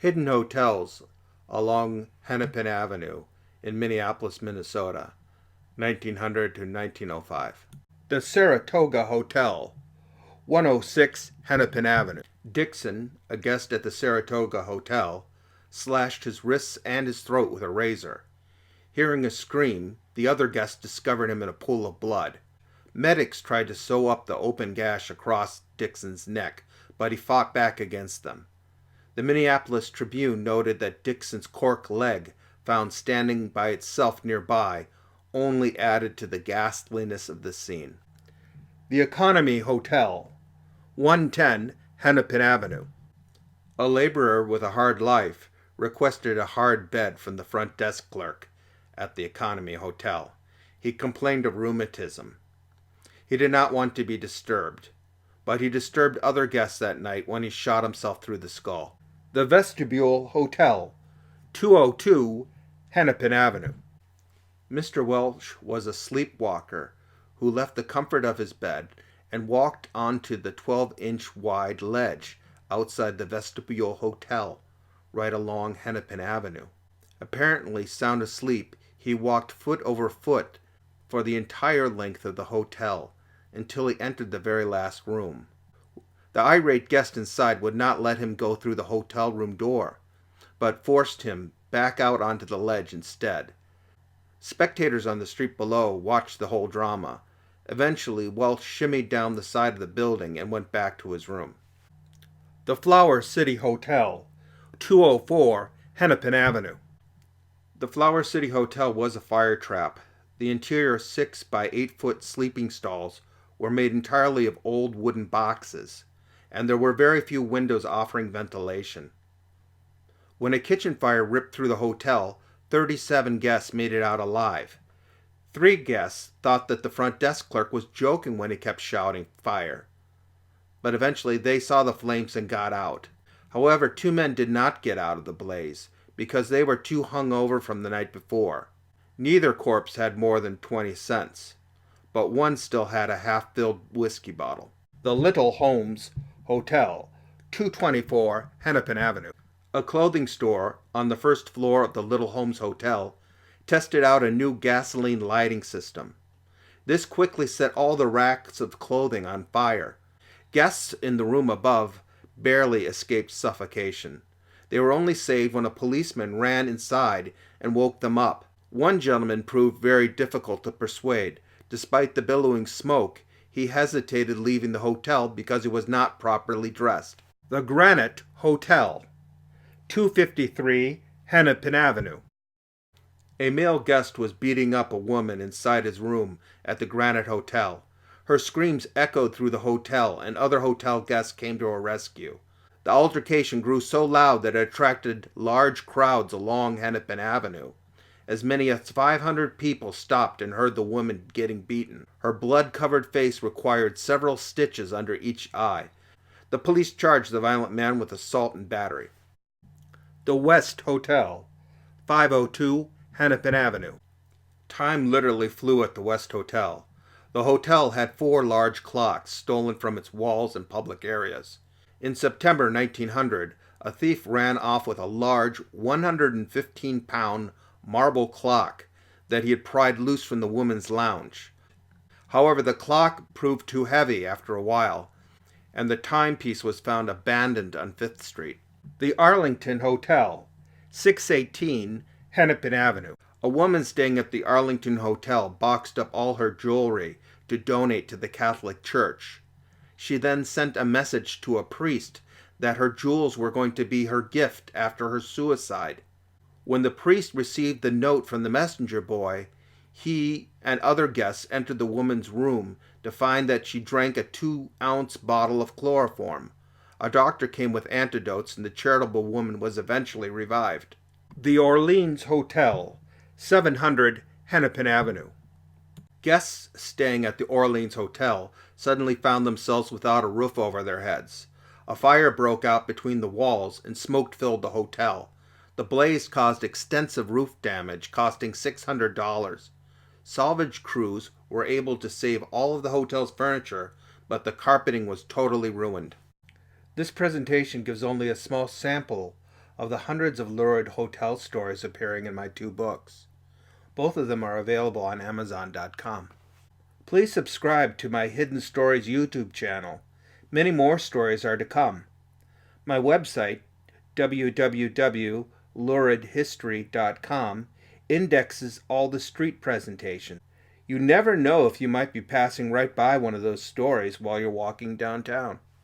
hidden hotels along Hennepin Avenue in Minneapolis, Minnesota, 1900 to 1905. The Saratoga Hotel, 106 Hennepin Avenue. Dixon, a guest at the Saratoga Hotel, slashed his wrists and his throat with a razor. Hearing a scream, the other guests discovered him in a pool of blood. Medics tried to sew up the open gash across Dixon's neck, but he fought back against them. The Minneapolis Tribune noted that Dixon's cork leg, found standing by itself nearby, only added to the ghastliness of the scene. The Economy Hotel, 110 Hennepin Avenue. A laborer with a hard life requested a hard bed from the front desk clerk at the Economy Hotel. He complained of rheumatism. He did not want to be disturbed, but he disturbed other guests that night when he shot himself through the skull. The Vestibule Hotel, 202 Hennepin Avenue. Mr. Welch was a sleepwalker who left the comfort of his bed and walked onto the 12-inch wide ledge outside the Vestibule Hotel, right along Hennepin Avenue. Apparently sound asleep, he walked foot over foot for the entire length of the hotel until he entered the very last room. The irate guest inside would not let him go through the hotel room door, but forced him back out onto the ledge instead. Spectators on the street below watched the whole drama. Eventually, Welch shimmied down the side of the building and went back to his room. The Flower City Hotel, 204 Hennepin Avenue. The Flower City Hotel was a fire trap. The interior 6 by 8 foot sleeping stalls were made entirely of old wooden boxes, and there were very few windows offering ventilation. When a kitchen fire ripped through the hotel, 37 guests made it out alive. 3 guests thought that the front desk clerk was joking when he kept shouting, "Fire!" But eventually they saw the flames and got out. However, 2 men did not get out of the blaze because they were too hungover from the night before. Neither corpse had more than 20 cents, but one still had a half-filled whiskey bottle. The Little Holmes Hotel, 224 Hennepin Avenue. A clothing store on the first floor of the Little Holmes Hotel tested out a new gasoline lighting system. This quickly set all the racks of clothing on fire. Guests in the room above barely escaped suffocation. They were only saved when a policeman ran inside and woke them up. One gentleman proved very difficult to persuade. Despite the billowing smoke, he hesitated leaving the hotel because he was not properly dressed. The Granite Hotel, 253 Hennepin Avenue. A male guest was beating up a woman inside his room at the Granite Hotel. Her screams echoed through the hotel, and other hotel guests came to her rescue. The altercation grew so loud that it attracted large crowds along Hennepin Avenue. As many as 500 people stopped and heard the woman getting beaten. Her blood-covered face required several stitches under each eye. The police charged the violent man with assault and battery. The West Hotel, 502 Hennepin Avenue. Time literally flew at the West Hotel. The hotel had 4 large clocks stolen from its walls and public areas. In September 1900, a thief ran off with a large 115-pound marble clock that he had pried loose from the woman's lounge. However, the clock proved too heavy after a while, and the timepiece was found abandoned on 5th Street. The Arlington Hotel, 618 Hennepin Avenue. A woman staying at the Arlington Hotel boxed up all her jewelry to donate to the Catholic Church. She then sent a message to a priest that her jewels were going to be her gift after her suicide. When the priest received the note from the messenger boy, he and other guests entered the woman's room to find that she drank a 2-ounce bottle of chloroform. A doctor came with antidotes, and the charitable woman was eventually revived. The Orleans Hotel, 700 Hennepin Avenue. Guests staying at the Orleans Hotel suddenly found themselves without a roof over their heads. A fire broke out between the walls and smoke filled the hotel. The blaze caused extensive roof damage, costing $600. Salvage crews were able to save all of the hotel's furniture, but the carpeting was totally ruined. This presentation gives only a small sample of the hundreds of lurid hotel stories appearing in my 2 books. Both of them are available on Amazon.com. Please subscribe to my Hidden Stories YouTube channel. Many more stories are to come. My website, www.luridhistory.com, indexes all the street presentations. You never know if you might be passing right by one of those stories while you're walking downtown.